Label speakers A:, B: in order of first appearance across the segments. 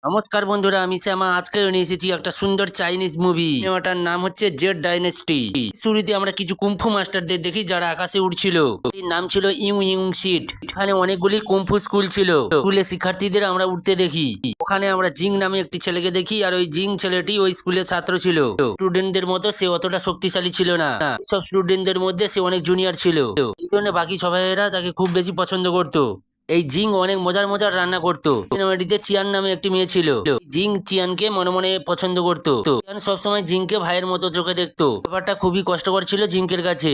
A: নমস্কার বন্ধুরা, আমি শ্যামা। আজকে নিয়ে এসেছি একটা সুন্দর চাইনিজ মুভি। সিনেমাটার নাম হচ্ছে জেড ডাইনেস্টি। শুরুতে আমরা কিছু কুম্ফু মাস্টারদের দেখি যারা আকাশে উঠছিল। এর নাম ছিল ইউ ইং সিট। এখানে অনেকগুলি কুম্ফু স্কুল ছিল। স্কুলের শিক্ষার্থীদের আমরা উঠতে দেখি। ওখানে আমরা জিং নামে একটি ছেলেকে দেখি, আর ওই জিং ছেলেটি ওই স্কুলের ছাত্র ছিল। স্টুডেন্টদের মতো সে অতটা শক্তিশালী ছিল না। সব স্টুডেন্টদের মধ্যে সে অনেক জুনিয়র ছিল। এই জন্য বাকি সবাইরা তাকে খুব বেশি পছন্দ করতো। এই জিং অনেক মজার মজার রান্না করতো। সিনেমাটিতে চিয়ান নামে একটি মেয়ে ছিল। জিং চিয়ানকে মনে মনে পছন্দ করতো। চিয়ান সবসময় জিংকে ভাইয়ের মতো চোখে দেখতো। ব্যাপারটা খুবই কষ্টকর ছিল জিংকের কাছে।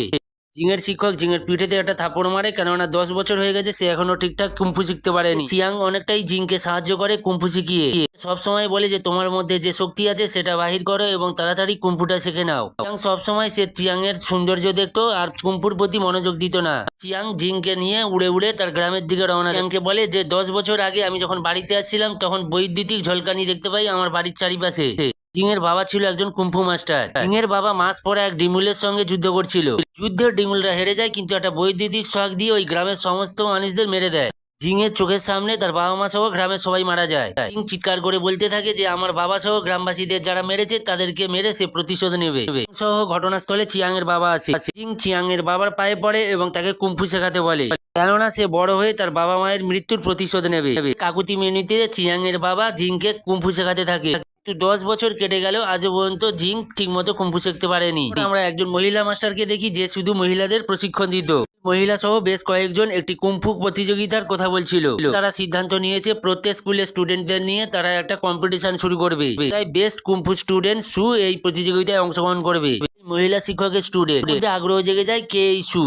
A: জিংয়ের শিক্ষক জিংয়ের পিঠেতে একটা থাপড় মারে, কেননা 10 বছর হয়ে গেছে, সে এখনো ঠিকঠাক কুম্ফু শিখতে পারেনি। চিয়াং অনেকটাই জিংকে সাহায্য করে কুম্ফু শিখিয়ে। সবসময় বলে যে তোমার মধ্যে যে শক্তি আছে সেটা বাহির করো এবং তাড়াতাড়ি কুম্ফুটা শিখে নাও। চিয়াং সবসময় সে চিয়াং এর সৌন্দর্য দেখতো আর কুম্ফুর প্রতি মনোযোগ দিত না। চিয়াং জিংকে নিয়ে উড়ে উড়ে তার গ্রামের দিকে রওনা। চিয়াংকে বলে যে 10 বছর আগে আমি যখন বাড়িতে আসছিলাম তখন বৈদ্যুতিক ঝলকানি দেখতে পাই আমার বাড়ির চারিপাশে। জিং এর বাবা ছিল একজন কুম্ফু মাস্টার। জিং এর বাবা মাস পরে এক ডিমুলের সঙ্গে যুদ্ধ করছিল। যুদ্ধের ডিমুলরা হেরে যায়, কিন্তু একটা বৈদ্যুতিক শক দিয়ে ওই গ্রামের সমস্ত মানুষদের মেরে দেয়। জিং এর চোখের সামনে তার বাবা মা সহ গ্রামের সবাই মারা যায়। জিং চিৎকার করে বলতে থাকে যে আমার বাবা সহ গ্রামবাসীদের যারা মেরেছে তাদেরকে মেরে সে প্রতিশোধ নেবে। সহ ঘটনাস্থলে চিয়াং এর বাবা আসে। জিং চিয়াং এর বাবার পায়ে পড়ে এবং তাকে কুম্ফু শেখাতে বলে, কেননা সে বড় হয়ে তার বাবা মায়ের মৃত্যুর প্রতিশোধ নেবে। কাকুতি মিনতিতে চিয়াং এর বাবা জিংকে কুম্ফু শেখাতে থাকে। 10 বছর কেটে গেল, আজও পর্যন্ত জিং ঠিক মতো কুম্ফু শিখতে পারেনি। আমরা একজন মহিলা মাস্টারকে দেখি যে শুধু মহিলাদের প্রশিক্ষণ দিত। মহিলা সহ বেশ কয়েকজন একটি কুম্ফু প্রতিযোগিতার কথা বলছিল। তারা সিদ্ধান্ত নিয়েছে প্রত্যেক স্কুলের স্টুডেন্টদের নিয়ে তারা একটা কম্পিটিশন শুরু করবে। তাই বেস্ট কুম্ফু স্টুডেন্ট সু এই প্রতিযোগিতায় অংশগ্রহণ করবে। মহিলা শিক্ষকের স্টুডেন্ট আগ্রহ জেগে যায় কে এই সু।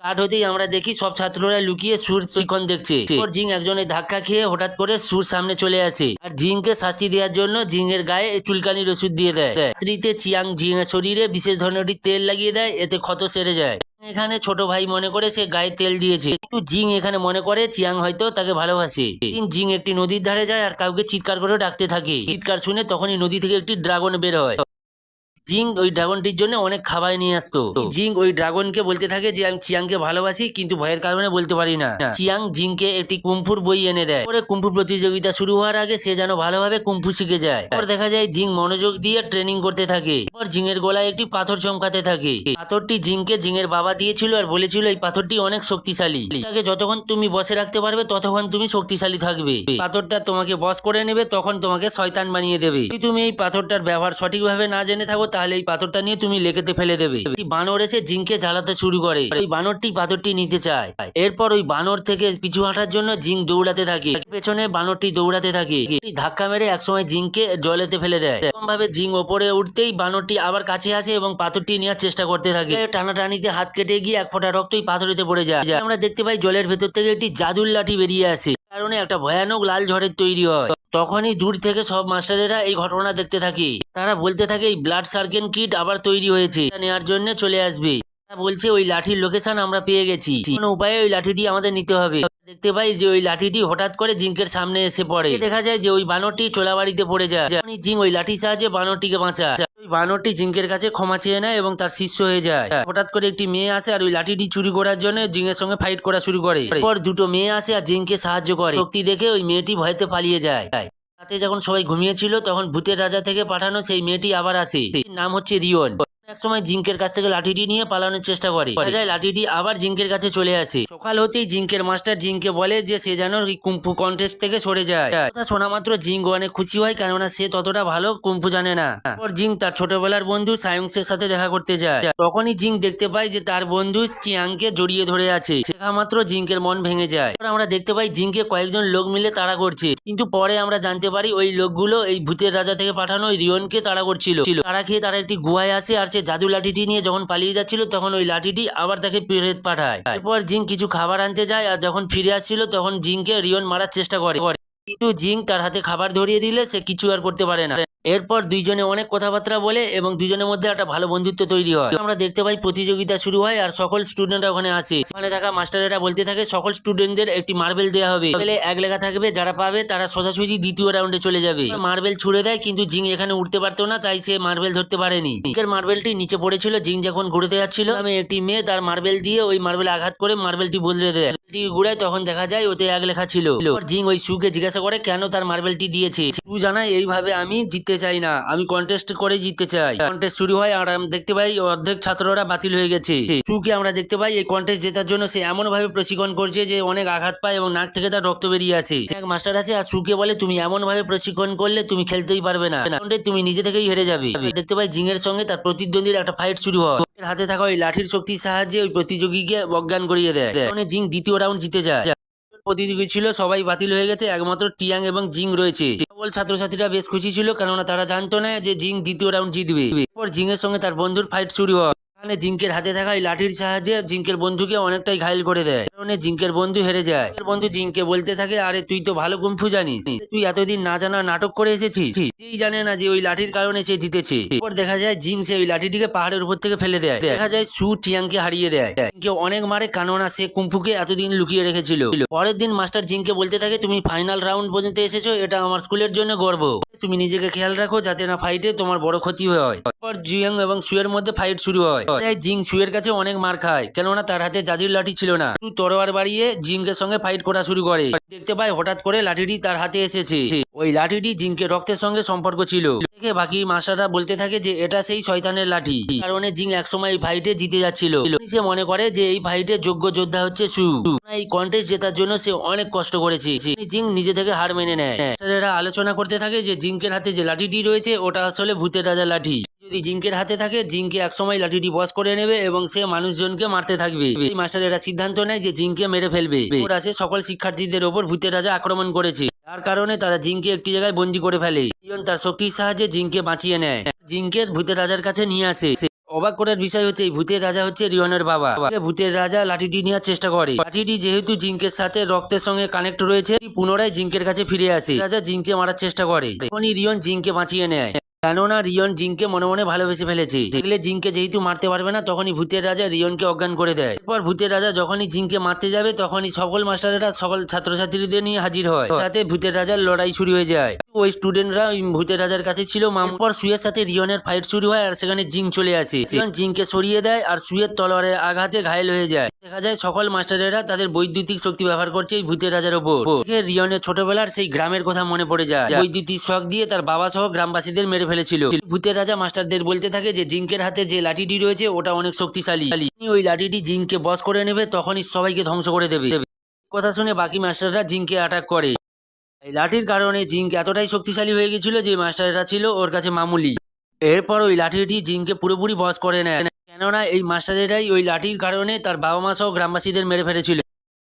A: কাঠ হতেই আমরা দেখি সব ছাত্ররা লুকিয়ে সুর শিক্ষণ দেখছে। জিং একজনের ধাক্কা খেয়ে হঠাৎ করে সুর সামনে চলে আসে আর জিংকে শাস্তি দেওয়ার জন্য জিং এর গায়ে চুলকানির ওষুধ দিয়ে দেয়। রাত্রিতে চিয়াং জিং এর শরীরে বিশেষ ধরনের তেল লাগিয়ে দেয়, এতে ক্ষত সেরে যায়। এখানে ছোট ভাই মনে করে সে গায়ে তেল দিয়েছে, কিন্তু জিং এখানে মনে করে চিয়াং হয়তো তাকে ভালোবাসে। জিং একটি নদীর ধারে যায় আর কাউকে চিৎকার করে ডাকতে থাকে। চিৎকার শুনে তখনই নদী থেকে একটি ড্রাগন বের হয়। জিং ওই ড্রাগনটির জন্য অনেক খাবার নিয়ে আসতো। জিং ওই ড্রাগনকে বলতে থাকে যে আমি চিয়াংকে ভালোবাসি, কিন্তু ভয়ের কারণে বলতে পারি না। চিয়াং জিংকে একটি কুম্ফুর বই এনে দেয়। পরে কুম্ফু প্রতিযোগিতা শুরু হওয়ার আগে সে যেন ভালোভাবে কুম্ফু শিখে যায়। পর দেখা যায় জিং মনোযোগ দিয়ে ট্রেনিং করতে থাকে। পর জিং এর গলায় একটি পাথর চমকাতে থাকে। পাথরটি জিংকে জিং এর বাবা দিয়েছিল আর বলেছিল এই পাথরটি অনেক শক্তিশালী। এটাকে যতক্ষণ তুমি বসে রাখতে পারবে ততক্ষণ তুমি শক্তিশালী থাকবে। পাথরটা তোমাকে বশ করে নেবে, তখন তোমাকে শয়তান বানিয়ে দেবে। তুমি এই পাথরটার ব্যবহার সঠিকভাবে না জেনে থাকো তাহলে এই পাথরটা নিয়ে তুমি লেকেতে ফেলে দেবে। বানর এসে জিংকে জ্বালাতে শুরু করে। ওই বানরটি পাথরটি নিতে চায়। এরপর ওই বানর থেকে পিছু হাঁটার জন্য জিং দৌড়াতে থাকে। পেছনে বানরটি দৌড়াতে থাকে। ধাক্কা মেরে একসময় জিংকে জলেতে ফেলে দেয়। এরকম ভাবে জিং ওপরে উঠতেই বানরটি আবার কাছে আসে এবং পাথরটি নেওয়ার চেষ্টা করতে থাকে। টানাটানিতে হাত কেটে গিয়ে এক ফোঁটা রক্তই পাথরেতে পড়ে যায়। আমরা দেখতে পাই জলের ভেতর থেকে একটি জাদুর লাঠি বেরিয়ে আসে, কারণে একটা ভয়ানক লাল ঝড়ের তৈরি হয়। তখনই দূর থেকে সব মাস্টারেরা এই ঘটনা দেখতে থাকে। তারা বলতে থাকে এই ব্লাড সার্কেল কিট আবার তৈরি হয়েছে, নেওয়ার জন্য চলে আসবে। তারা বলছে ওই লাঠির লোকেশন আমরা পেয়ে গেছি, কোনো উপায়ে ওই লাঠিটি আমাদের নিতে হবে। দেখতে পাই যে ওই লাঠিটি হঠাৎ করে জিংকের সামনে এসে পড়ে। দেখা যায় যে ওই বানরটি চোলা বাড়িতে পড়ে যায়। জিং ওই লাঠির সাহায্যে বানরটিকে বাঁচায়। ওই বানরটি জিংকের কাছে ক্ষমা চেয়ে নেয় এবং তার শিষ্য হয়ে যায়। হঠাৎ করে একটি মেয়ে আসে আর ওই লাঠিটি চুরি করার জন্য জিংয়ের সঙ্গে ফাইট করা শুরু করে। এরপর দুটো মেয়ে আসে আর জিংকে সাহায্য করে। শক্তি দেখে ওই মেয়েটি ভয়তে পালিয়ে যায়। রাতে যখন সবাই ঘুমিয়েছিল তখন ভূতের রাজা থেকে পাঠানো সেই মেয়েটি আবার আসে। নাম হচ্ছে রিয়ন। এক সময় জিংকের কাছ থেকে লাঠিটি নিয়ে পালানোর চেষ্টা করে। লাঠিটি আবার জিংকের কাছে চলে আসে। সকাল হতেই জিংকের মাস্টার জিংকে বলে যে সে যেন কুম্ফু কন্টেস্ট থেকে সরে যায়। কথা শোনা মাত্র জিং অনেক খুশি হয়, কেননা সে ততটা ভালো কুম্ফু জানে না। পর জিং তার ছোটবেলার বন্ধু সায়ংসের সাথে দেখা করতে যায়। তখনই জিং দেখতে পায় যে তার বন্ধু চিয়াংকে জড়িয়ে ধরে আছে। দেখা মাত্র জিংকের মন ভেঙে যায়। আমরা দেখতে পাই জিংকে কয়েকজন লোক মিলে তাড়া করছে, কিন্তু পরে আমরা জানতে পারি ওই লোকগুলো এই ভূতের রাজা থেকে পাঠানো ওই রিয়নকে তাড়া করছিল। তাড়া খেয়ে তারা একটি গুহায় আসে আর সে জাদু লাঠিটি নিয়ে যখন পালিয়ে যাচ্ছিল তখন ওই লাঠিটি আবার তাকে ফেরত পাঠায়। এরপর জিং কিছু খাবার আনতে যায় আর যখন ফিরে আসছিল তখন জিংকে রিয়ন মারার চেষ্টা করে, কিন্তু জিং তার হাতে খাবার ধরিয়ে দিলে সে কিছু আর করতে পারে না। এরপর দুইজনে অনেক কথাবার্তা বলে এবং দুজনের মধ্যে একটা ভালো বন্ধুত্ব তৈরি হয়। আমরা দেখতে পাই প্রতিযোগিতা শুরু হয় আর সকল স্টুডেন্টরা ওখানে আসে। ওখানে থাকা মাস্টারেরা বলতে থাকে সকল স্টুডেন্টদের একটি মার্বেল দেওয়া হবে। মার্বেলে এক লেখা থাকবে, যারা পাবে তারা সোজাসুজি দ্বিতীয় রাউন্ডে চলে যাবে। মার্বেল ছুড়ে দেয় কিন্তু জিং এখানে উঠতে পারতো না, তাই সে মার্বেল ধরতে পারেনি। জিংয়ের মার্বেলটি নিচে পড়েছিল। জিং যখন ঘুরতে যাচ্ছিল আমি একটি মেয়ে তার মার্বেল দিয়ে ওই মার্বেল আঘাত করে মার্বেলটি বদলে দেয়। ঘুরায় তখন দেখা যায় ওতে এক লেখা ছিল। জিং ওই সুকে জিজ্ঞাসা করে কেন তার মার্বেলটি দিয়েছে। সু জানায় এইভাবে আমি জিততে চাই না, আমি কন্টেস্ট করে জিততে চাই। কন্টেস্ট শুরু হয় আর আমি দেখতে পাই অর্ধেক ছাত্ররা বাতিল হয়ে গেছে। সুকে আমরা দেখতে পাই এই কন্টেস্ট জেতার জন্য সে এমন ভাবে প্রশিক্ষণ করছে যে অনেক আঘাত পায় এবং নাক থেকে তার রক্ত বেরিয়ে আসে। এক মাস্টার আছে আর সুকে বলে তুমি এমন ভাবে প্রশিক্ষণ করলে তুমি খেলতেই পারবে না, তুমি নিজে থেকেই হেরে যাবে। দেখতে পাই জিং এর সঙ্গে তার প্রতিদ্বন্দ্বীর একটা ফাইট শুরু হয়। হাতে থাকা ওই লাঠির শক্তির সাহায্যে ওই প্রতিযোগীকে অজ্ঞান করিয়ে দেয়। জিং দ্বিতীয় রাউন্ড জিতে যায়। প্রতিযোগী ছিল সবাই বাতিল হয়ে গেছে, একমাত্র টিয়াং এবং জিং রয়েছে। সকল ছাত্রছাত্রীরা বেশ খুশি ছিল, কেননা তারা জানতো না যে জিং দ্বিতীয় রাউন্ড জিতবে। এরপর জিং এর সঙ্গে তার বন্ধুর ফাইট শুরু হয়। জিঙ্কের হাতে থাকা এই লাঠির সাহায্যে জিঙ্কের বন্ধুকে অনেকটাই ঘায়েল করে দেয়। কারণে জিঙ্কের বন্ধু হেরে যায়। বন্ধু জিঙ্কে বলতে থাকে আরে তুই তো ভালো কুম্ফু জানিস, তুই এতদিন না জানা নাটক করে এসেছিস। যেই জানে না যে ওই লাঠির কারণে সে জিতেছে। এরপর দেখা যায় জিং সে ওই লাঠিটিকে পাহাড়ের উপর থেকে ফেলে দেয়। দেখা যায় সু টিয়াংকে হারিয়ে দেয়। জিংকে অনেক মারে, কেননা সে কুম্ফুকে এতদিন লুকিয়ে রেখেছিল। পরের দিন মাস্টার জিংকে বলতে থাকে তুমি ফাইনাল রাউন্ড পর্যন্ত এসেছো, এটা আমার স্কুলের জন্য গর্ব। তুমি নিজেকে খেয়াল রাখো যাতে না ফাইটে তোমার বড় ক্ষতি হয়। এরপর জিয়াং এবং সুয়ের মধ্যে ফাইট শুরু হয়। জিং সুয়ের কাছে অনেক মার খায়, কেননা তার হাতে জাদুর লাঠি ছিল না। সু তরোয়ার বাড়িয়ে জিংকের সঙ্গে ফাইট করা শুরু করে। দেখতে পায় হঠাৎ করে লাঠিটি তার হাতে এসেছে। ওই লাঠিটি জিংকে রক্তের সঙ্গে সম্পর্ক ছিল। দেখে বাকি মাস্টাররা বলতে থাকে যে এটা সেই শয়তানের লাঠি, কারণে জিং একসময় এই ফাইটে জিতে যাচ্ছিল। সে মনে করে যে এই ফাইটে যোগ্য যোদ্ধা হচ্ছে সু। এই কন্টেস্ট জেতার জন্য সে অনেক কষ্ট করেছে। জিং নিজে থেকে হার মেনে নেয়। মাস্টারেরা আলোচনা করতে থাকে যে জিংকের হাতে যে লাঠিটি রয়েছে ওটা আসলে ভূতের রাজা লাঠি। যদি জিংকের হাতে থাকে জিংকে একসময় লাঠিটি বশ করে নেবে এবং সে মানুষজনকে মারতে থাকবে। এই মাস্টারেরা সিদ্ধান্ত নেয় যে জিংকে মেরে ফেলবে। ওরা সে সকল শিক্ষার্থীদের ওপর ভূতের রাজা আক্রমণ করেছে, যার কারণে তারা জিংকে একটি জায়গায় বন্দী করে ফেলে। রিয়ন তার শক্তির সাহায্যে জিংকে বাঁচিয়ে নেয়। জিংকে ভূতের রাজার কাছে নিয়ে আসে। অবাক করার বিষয় হচ্ছে এই ভূতের রাজা হচ্ছে রিয়নের বাবা। ভূতের রাজা লাঠিটি নেওয়ার চেষ্টা করে। লাঠিটি যেহেতু জিংকের সাথে রক্তের সঙ্গে কানেক্ট রয়েছে, পুনরায় জিংকের কাছে ফিরে আসে। রাজা জিংকে মারার চেষ্টা করে, তখনই রিয়ন জিংকে বাঁচিয়ে নেয়। কেননা রিয়ন জিংকে মনে মনে ভালোবেসে ফেলেছে। দেখলে জিংকে যেহেতু মারতে পারবে না, তখনই ভূতের রাজা রিয়নকে অজ্ঞান করে দেয়। এরপর ভূতের রাজা যখনই জিংকে মারতে যাবে তখনই সকল মাস্টারেরা সকল ছাত্রছাত্রীদের নিয়ে হাজির হয়। সাথে ভূতের রাজার লড়াই শুরু হয়ে যায়। ওই স্টুডেন্টরা ওই ভূতের রাজার কাছে ছিল। পর সুয়ের সাথে রিয়নের ফাইট শুরু হয় আর সেখানে জিং চলে আসে। রিয়ন জিংকে সরিয়ে দেয় আর সুয়ের তলোয়ারের আঘাতে ঘায়েল হয়ে যায়। দেখা যায় সকল মাস্টারেরা তাদের বৈদ্যুতিক শক্তি ব্যবহার করছে এই ভূতের রাজার ওপর। রিয়নের ছোটবেলার সেই গ্রামের কথা মনে পড়ে যায়। বৈদ্যুতিক শক দিয়ে তার বাবা সহ গ্রামবাসীদের মেরে ফেলেছিল। ভূতের রাজা মাস্টারদের বলতে থাকে যে জিংকের হাতে যে লাঠিটি রয়েছে ওটা অনেক শক্তিশালী। ওই লাঠিটি জিংকে বশ করে নেবে, তখনই সবাইকে ধ্বংস করে দেবে। কথা শুনে বাকি মাস্টাররা জিংকে অ্যাটাক করে। এই লাঠির কারণে জিং এতটাই শক্তিশালী হয়ে গেছিল যে মাস্টাররা ছিল ওর কাছে মামুলি। এরপর ওই লাঠিটি জিংকে পুরোপুরি বশ করে নেয়, কেননা এই মাস্টারেরাই ওই লাঠির কারণে তার বাবা মা সহ গ্রামবাসীদের মেরে ফেলেছিল।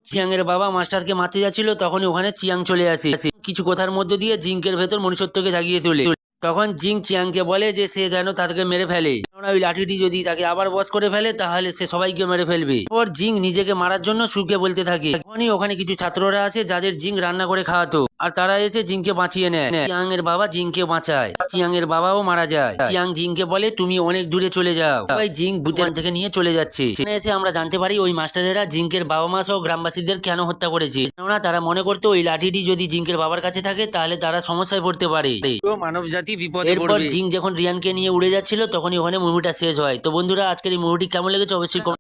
A: চিয়াং এর বাবা মাস্টারকে মারতে যাচ্ছিল, তখনই ওখানে চিয়াং চলে আসে। কিছু কথার মধ্য দিয়ে জিংকের ভেতর মনুষ্যত্বকে জাগিয়ে তোলে। তখন জিং চিয়াংকে বলে যে সে যেন তাকে মেরে ফেলে, কেননা ওই লাঠিটি যদি তাকে আবার বশ করে ফেলে তাহলে সে সবাইকে মেরে ফেলবে। এরপর জিং নিজেকে মারার জন্য সুকে বলতে থাকে। তখনই ওখানে কিছু ছাত্ররা আছে যাদের জিং রান্না করে খাওয়াতো, আর তারা এসে জিংকে বাঁচিয়ে নেয়। চিয়াং এর বাবা জিংকে বাঁচায়, চিয়াং এর বাবাও মারা যায়। চিয়াং জিংকে বলে তুমি অনেক দূরে চলে যাও। সবাই জিং ভূতের থেকে নিয়ে চলে যাচ্ছে। এসে আমরা জানতে পারি ওই মাস্টারেরা জিংকের বাবা মা সহ গ্রামবাসীদের কেন হত্যা করেছে, কেননা তারা মনে করতো ওই লাঠিটি যদি জিংকের বাবার কাছে থাকে তাহলে তারা সমস্যায় পড়তে পারে, মানব জাতি বিপদে পড়বে। এরপর জিং যখন রিয়ানকে নিয়ে উড়ে যাচ্ছিল তখনই ওখানে মুভিটা শেষ হয়। তো বন্ধুরা আজকের এই মুভিটি কেমন লেগেছে অবশ্যই